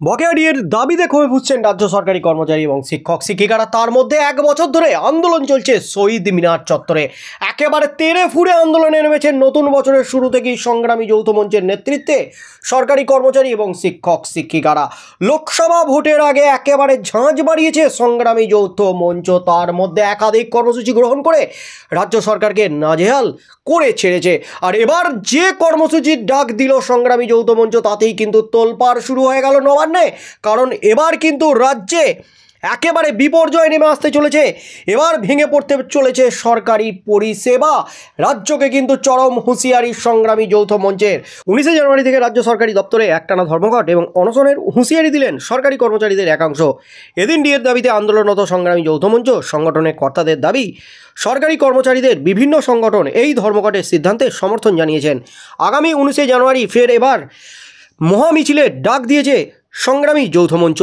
বকেয়া ডিএর দাবিতে ক্ষোভে ফুঁসছেন রাজ্য সরকারি কর্মচারী এবং শিক্ষক শিক্ষিকারা। তার মধ্যে 1 বছর ধরে আন্দোলন চলছে শহীদ মিনার চত্বরে। একেবারে তেড়ে ফুঁড়ে আন্দোলনে নেমেছেন নতুন বছরের শুরু থেকেই সংগ্রামী যৌথ মঞ্চের নেতৃত্বে সরকারি কর্মচারী এবং শিক্ষক শিক্ষিকারা। লোকসভা ভোটের আগে একেবারে ঝাঁঝ বাড়িয়েছে সংগ্রামী যৌথ মঞ্চ। তার মধ্যে একাধিক কর্মসূচি গ্রহণ করে রাজ্য সরকারকে নাজেহাল করে ছেড়েছে। আর এবার যে কর্মসূচির ডাক দিল সংগ্রামী যৌথ মঞ্চ, তাতেই কিন্তু তোলপাড় শুরু হয়ে গেল নবান্নে। কারণ এবার কিন্তু রাজ্যে একেবারে বিপর্যয় নেমে আসতে চলেছে। এবার ভেঙে পড়তে চলেছে সরকারি পরিষেবা। রাজ্যকে কিন্তু চরম হুঁশিয়ারি সংগ্রামী যৌথ মঞ্চের। 19 জানুয়ারি থেকে রাজ্য সরকারি দপ্তরে একটানা ধর্মঘট এবং অনশনের হুঁশিয়ারি দিলেন সরকারি কর্মচারীদের একাংশ। এদিন ডিএর দাবিতে আন্দোলনরত সংগ্রামী যৌথ মঞ্চ সংগঠনের কর্তাদের দাবি, সরকারি কর্মচারীদের বিভিন্ন সংগঠন এই ধর্মঘটের সিদ্ধান্তে সমর্থন জানিয়েছেন। আগামী 19 জানুয়ারি ফের এবার মহামিছিলের ডাক দিয়েছে সংগ্রামী যৌথ মঞ্চ।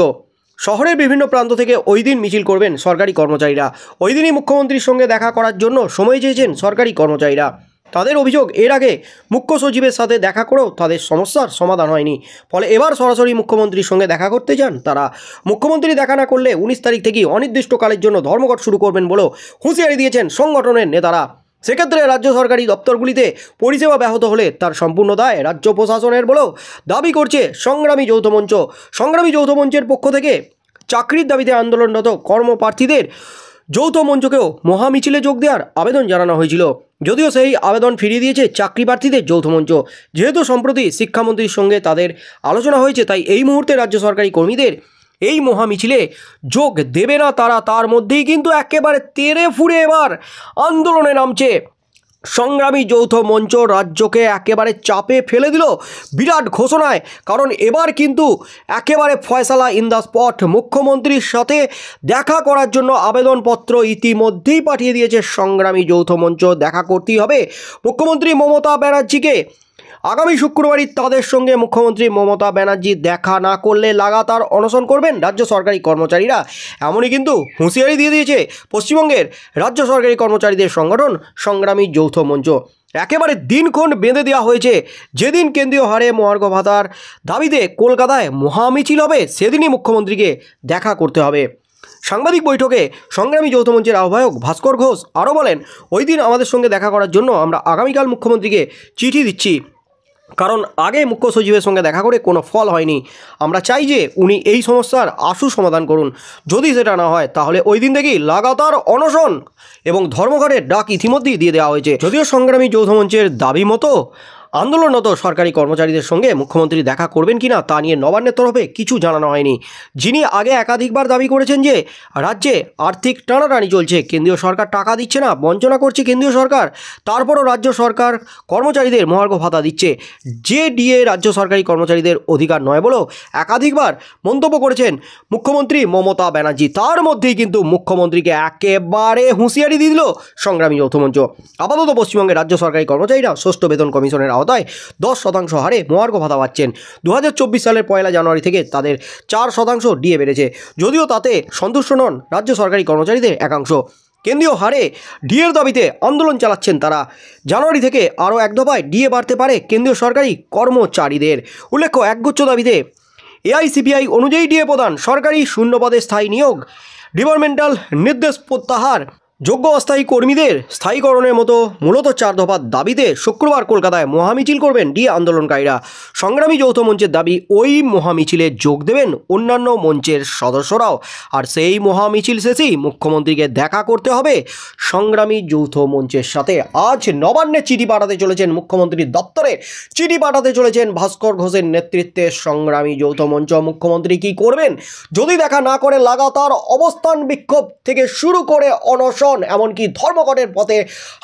শহরের বিভিন্ন প্রান্ত থেকে ওই দিন মিছিল করবেন সরকারি কর্মচারীরা। ওই দিনই মুখ্যমন্ত্রীর সঙ্গে দেখা করার জন্য সময় চেয়েছেন সরকারি কর্মচারীরা। তাদের অভিযোগ, এর আগে মুখ্য সচিবের সাথে দেখা করেও তাদের সমস্যার সমাধান হয়নি। ফলে এবার সরাসরি মুখ্যমন্ত্রীর সঙ্গে দেখা করতে চান তারা। মুখ্যমন্ত্রী দেখা না করলে 19 তারিখ থেকেই অনির্দিষ্টকালের জন্য ধর্মঘট শুরু করবেন বলেও হুঁশিয়ারি দিয়েছেন সংগঠনের নেতারা। সেক্ষেত্রে রাজ্য সরকারি দপ্তরগুলিতে পরিষেবা ব্যাহত হলে তার সম্পূর্ণ দায় রাজ্য প্রশাসনের বলেও দাবি করছে সংগ্রামী যৌথ মঞ্চ। সংগ্রামী যৌথ মঞ্চের পক্ষ থেকে চাকরির দাবিতে আন্দোলনরত কর্মপ্রার্থীদের যৌথ মঞ্চকেও মহামিছিলে যোগ দেওয়ার আবেদন জানানো হয়েছিল। যদিও সেই আবেদন ফিরিয়ে দিয়েছে চাকরি প্রার্থীদের যৌথ মঞ্চ। যেহেতু সম্প্রতি শিক্ষামন্ত্রীর সঙ্গে তাদের আলোচনা হয়েছে, তাই এই মুহূর্তে রাজ্য সরকারি কর্মীদের এই মহামিছিলে যোগ দেবে না তারা। তার মধ্যেই কিন্তু একেবারে তেড়ে ফুঁড়ে এবার আন্দোলনে নামছে সংগ্রামী যৌথ মঞ্চ। রাজ্যকে একেবারে চাপে ফেলে দিল বিরাট ঘোষণায়। কারণ এবার কিন্তু একেবারে ফয়সালা ইন দ্য স্পট। মুখ্যমন্ত্রীর সাথে দেখা করার জন্য আবেদনপত্র ইতিমধ্যেই পাঠিয়ে দিয়েছে সংগ্রামী যৌথ মঞ্চ। দেখা করতেই হবে মুখ্যমন্ত্রী মমতা ব্যানার্জিকে। আগামী শুক্রবারই তাদের সঙ্গে মুখ্যমন্ত্রী মমতা ব্যানার্জি দেখা না করলে লাগাতার অনশন করবেন রাজ্য সরকারি কর্মচারীরা। এমনই কিন্তু হুঁশিয়ারি দিয়ে দিয়েছে পশ্চিমবঙ্গের রাজ্য সরকারি কর্মচারীদের সংগঠন সংগ্রামী যৌথ মঞ্চ। একেবারে দিনক্ষণ বেঁধে দেওয়া হয়েছে। যেদিন কেন্দ্রীয় হারে মহার্ঘ ভাতার দাবিতে কলকাতায় মহামিছিল হবে, সেদিনই মুখ্যমন্ত্রীকে দেখা করতে হবে। সাংবাদিক বৈঠকে সংগ্রামী যৌথ মঞ্চের আহ্বায়ক ভাস্কর ঘোষ আরও বলেন, ওই দিন আমাদের সঙ্গে দেখা করার জন্য আমরা আগামীকাল মুখ্যমন্ত্রীকে চিঠি দিচ্ছি। কারণ আগে মুখ্য সচিবের সঙ্গে দেখা করে কোনো ফল হয়নি। আমরা চাই যে উনি এই সমস্যার আশু সমাধান করুন। যদি সেটা না হয় তাহলে ওই দিন থেকেই লাগাতার অনশন এবং ধর্মঘটের ডাক ইতিমধ্যেই দিয়ে দেওয়া হয়েছে। যদিও সংগ্রামী যৌথ মঞ্চের দাবি মতো আন্দোলনরত সরকারি কর্মচারীদের সঙ্গে মুখ্যমন্ত্রী দেখা করবেন কিনা তা নিয়ে নবান্নের তরফে কিছু জানানো হয়নি। যিনি আগে একাধিকবার দাবি করেছেন যে রাজ্যে আর্থিক টানাটানি চলছে, কেন্দ্রীয় সরকার টাকা দিচ্ছে না, বঞ্চনা করছে কেন্দ্রীয় সরকার, তারপরও রাজ্য সরকার কর্মচারীদের মহার্ঘ ভাতা দিচ্ছে, যে ডিএ রাজ্য সরকারি কর্মচারীদের অধিকার নয় বলেও একাধিকবার মন্তব্য করেছেন মুখ্যমন্ত্রী মমতা ব্যানার্জি। তার মধ্যেই কিন্তু মুখ্যমন্ত্রীকে একেবারে হুঁশিয়ারি দিয়ে দিল সংগ্রামী যৌথ মঞ্চ। আপাতত পশ্চিমবঙ্গের রাজ্য সরকারি কর্মচারীরা ষষ্ঠ বেতন কমিশনের আওতায় 10% হারে মহার্ঘ ভাতা পাচ্ছেন। 2024 সালের 1 জানুয়ারি থেকে তাদের 4% ডিএ বেড়েছে। যদিও তাতে সন্তুষ্ট নন রাজ্য সরকারি কর্মচারীদের একাংশ। কেন্দ্রীয় হারে ডিএর দাবিতে আন্দোলন চালাচ্ছেন তারা। জানুয়ারি থেকে আরও এক দফায় ডিএ বাড়তে পারে কেন্দ্রীয় সরকারি কর্মচারীদের। উল্লেখ্য, একগুচ্ছ দাবিতে এআইসিপিআই অনুযায়ী ডিএ প্রদান, সরকারি শূন্যপদে স্থায়ী নিয়োগ, ডিপার্টমেন্টাল নির্দেশ প্রত্যাহার, যোগ্য অস্থায়ী কর্মীদের স্থায়ীকরণের মতো মূলত 4 দফার দাবিতে শুক্রবার কলকাতায় মহামিছিল করবেন ডিএ আন্দোলনকারীরা। সংগ্রামী যৌথ মঞ্চের দাবি, ওই মহামিছিলে যোগ দেবেন অন্যান্য মঞ্চের সদস্যরাও। আর সেই মহামিছিল শেষেই মুখ্যমন্ত্রীকে দেখা করতে হবে সংগ্রামী যৌথ মঞ্চের সাথে। আজ নবান্নে চিঠি পাঠাতে চলেছেন মুখ্যমন্ত্রীর দপ্তরে। চিঠি পাঠাতে চলেছেন ভাস্কর ঘোষের নেতৃত্বে সংগ্রামী যৌথ মঞ্চ। মুখ্যমন্ত্রী কি করবেন? যদি দেখা না করে লাগাতার অবস্থান বিক্ষোভ থেকে শুরু করে অনশন, এমনকি ধর্মঘটের পথে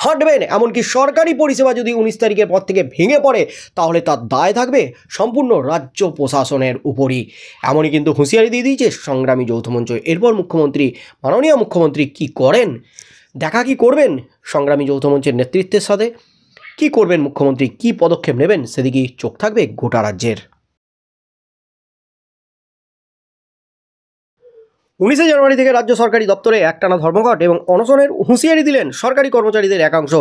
হাঁটবেন। এমনকি সরকারি পরিষেবা যদি 19 তারিখের পর থেকে ভেঙে পড়ে তাহলে তার দায় থাকবে সম্পূর্ণ রাজ্য প্রশাসনের উপরই। এমনই কিন্তু হুঁশিয়ারি দিয়ে দিয়েছে সংগ্রামী যৌথ মঞ্চ। এরপর মুখ্যমন্ত্রী, মাননীয় মুখ্যমন্ত্রী কি করেন? দেখা কি করবেন সংগ্রামী যৌথ মঞ্চের নেতৃত্বের সাথে? কি করবেন মুখ্যমন্ত্রী? কি পদক্ষেপ নেবেন? সেদিকেই চোখ থাকবে গোটা রাজ্যের। 19শে জানুয়ারি থেকে রাজ্য সরকারি দপ্তরে একটানা ধর্মঘট এবং অনশনের হুঁশিয়ারি দিলেন সরকারি কর্মচারীদের একাংশ।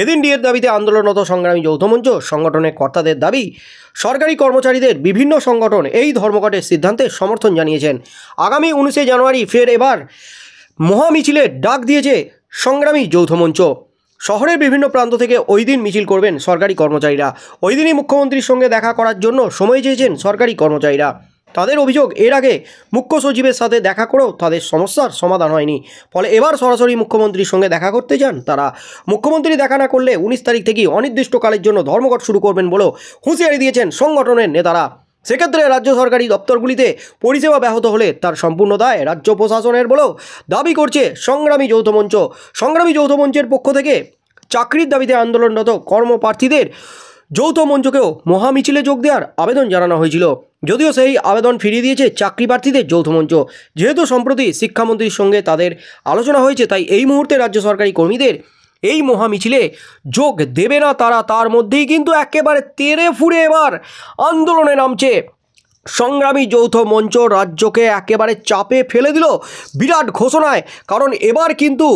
এদিন ডিএর দাবিতে আন্দোলনরত সংগ্রামী যৌথ মঞ্চ সংগঠনের কর্তাদের দাবি, সরকারি কর্মচারীদের বিভিন্ন সংগঠন এই ধর্মঘটের সিদ্ধান্তে সমর্থন জানিয়েছেন। আগামী 19শে জানুয়ারি ফের এবার মহামিছিলের ডাক দিয়েছে সংগ্রামী যৌথ মঞ্চ। শহরের বিভিন্ন প্রান্ত থেকে ওই দিন মিছিল করবেন সরকারি কর্মচারীরা। ওই দিনই মুখ্যমন্ত্রীর সঙ্গে দেখা করার জন্য সময় চেয়েছেন সরকারি কর্মচারীরা। তাদের অভিযোগ, এর আগে মুখ্য সচিবের সাথে দেখা করেও তাদের সমস্যার সমাধান হয়নি, ফলে এবার সরাসরি মুখ্যমন্ত্রীর সঙ্গে দেখা করতে চান তারা। মুখ্যমন্ত্রী দেখা না করলে 19 তারিখ থেকেই অনির্দিষ্টকালের জন্য ধর্মঘট শুরু করবেন বলেও হুঁশিয়ারি দিয়েছেন সংগঠনের নেতারা। সেক্ষেত্রে রাজ্য সরকারি দপ্তরগুলিতে পরিষেবা ব্যাহত হলে তার সম্পূর্ণ দায় রাজ্য প্রশাসনের বলেও দাবি করছে সংগ্রামী যৌথ মঞ্চ। সংগ্রামী যৌথ মঞ্চের পক্ষ থেকে চাকরির দাবিতে আন্দোলনরত কর্মপ্রার্থীদের যৌথ মঞ্চকেও মহামিছিলে যোগ দেওয়ার আবেদন জানানো হয়েছিল, যদিও সেই আবেদন ফিরিয়ে দিয়েছে চাকরি প্রার্থীদের যৌথ মঞ্চ। যেহেতু সম্প্রতি শিক্ষামন্ত্রীর সঙ্গে তাদের আলোচনা হয়েছে, তাই এই মুহূর্তে রাজ্য সরকারি কর্মীদের এই মহামিছিলে যোগ দেবে না তারা। তার মধ্যেই কিন্তু একেবারে তেড়ে ফুঁড়ে এবার আন্দোলনে নামছে সংগ্রামী যৌথ মঞ্চ। রাজ্যকে একেবারে চাপে ফেলে দিল বিরাট ঘোষণায়, কারণ এবার কিন্তু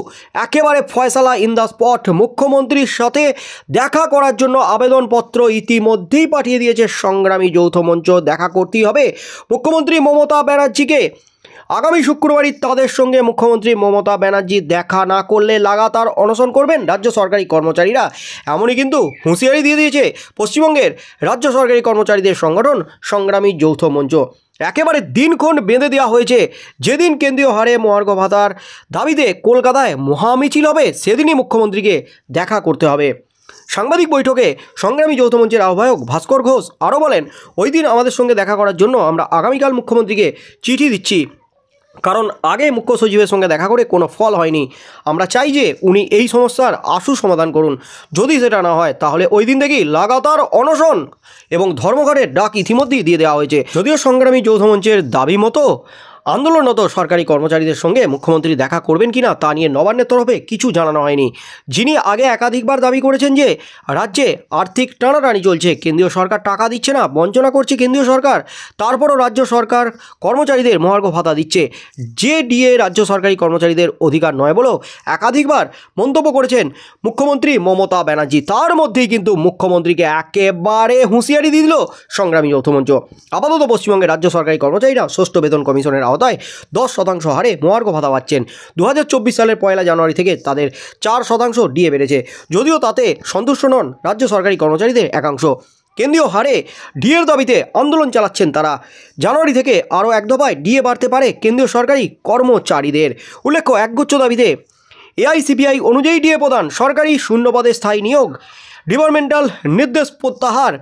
একেবারে ফয়সালা ইন দ্য স্পট। মুখ্যমন্ত্রীর সাথে দেখা করার জন্য আবেদনপত্র ইতিমধ্যেই পাঠিয়ে দিয়েছে সংগ্রামী যৌথ মঞ্চ। দেখা করতেই হবে মুখ্যমন্ত্রী মমতা ব্যানার্জিকে। আগামী শুক্রবারই তাদের সঙ্গে মুখ্যমন্ত্রী মমতা ব্যানার্জি দেখা না করলে লাগাতার অনশন করবেন রাজ্য সরকারি কর্মচারীরা, এমনই কিন্তু হুঁশিয়ারি দিয়ে দিয়েছে পশ্চিমবঙ্গের রাজ্য সরকারি কর্মচারীদের সংগঠন সংগ্রামী যৌথ মঞ্চ। একেবারে দিনক্ষণ বেঁধে দেওয়া হয়েছে, যেদিন কেন্দ্রীয় হারে মহার্ঘ ভাতার দাবিতে কলকাতায় মহামিছিল হবে সেদিনই মুখ্যমন্ত্রীকে দেখা করতে হবে। সাংবাদিক বৈঠকে সংগ্রামী যৌথ মঞ্চের আহ্বায়ক ভাস্কর ঘোষ আরও বলেন, ওই দিন আমাদের সঙ্গে দেখা করার জন্য আমরা আগামীকাল মুখ্যমন্ত্রীকে চিঠি দিচ্ছি, কারণ আগে মুখ্য সচিবের সঙ্গে দেখা করে কোনো ফল হয়নি। আমরা চাই যে উনি এই সমস্যার আশু সমাধান করুন। যদি সেটা না হয় তাহলে ওই দিন থেকেই লাগাতার অনশন এবং ধর্মঘটের ডাক ইতিমধ্যেই দিয়ে দেওয়া হয়েছে। যদিও সংগ্রামী যৌথ মঞ্চের দাবি মতো আন্দোলনরত সরকারি কর্মচারীদের সঙ্গে মুখ্যমন্ত্রী দেখা করবেন কিনা তা নিয়ে নবান্নের তরফে কিছু জানানো হয়নি। যিনি আগে একাধিকবার দাবি করেছেন যে রাজ্যে আর্থিক টানাটানি চলছে, কেন্দ্রীয় সরকার টাকা দিচ্ছে না, বঞ্চনা করছে কেন্দ্রীয় সরকার, তারপরও রাজ্য সরকার কর্মচারীদের মহার্ঘ ভাতা দিচ্ছে, যে ডিএ রাজ্য সরকারি কর্মচারীদের অধিকার নয় বলেও একাধিকবার মন্তব্য করেছেন মুখ্যমন্ত্রী মমতা ব্যানার্জি। তার মধ্যেই কিন্তু মুখ্যমন্ত্রীকে একেবারে হুঁশিয়ারি দিয়ে দিল সংগ্রামী যৌথ মঞ্চ। আপাতত পশ্চিমবঙ্গের রাজ্য সরকারি কর্মচারীরা ষষ্ঠ বেতন কমিশনের আওতায় 10% হারে মহার্ঘ ভাতা পাচ্ছেন। 2024 সালের 1 জানুয়ারি থেকে তাদের 4% ডিএ বেড়েছে, যদিও তাতে সন্তুষ্ট নন রাজ্য সরকারি কর্মচারীদের একাংশ। কেন্দ্রীয় হারে ডিএর দাবিতে আন্দোলন চালাচ্ছেন তারা। জানুয়ারি থেকে আরও এক দফায় ডিএ বাড়তে পারে কেন্দ্রীয় সরকারি কর্মচারীদের। উল্লেখ্য, একগুচ্ছ দাবিতে এআইসিপিআই অনুযায়ী ডিএ প্রদান, সরকারি শূন্য পদে স্থায়ী নিয়োগ, ডিপার্টমেন্টাল নির্দেশ প্রত্যাহার,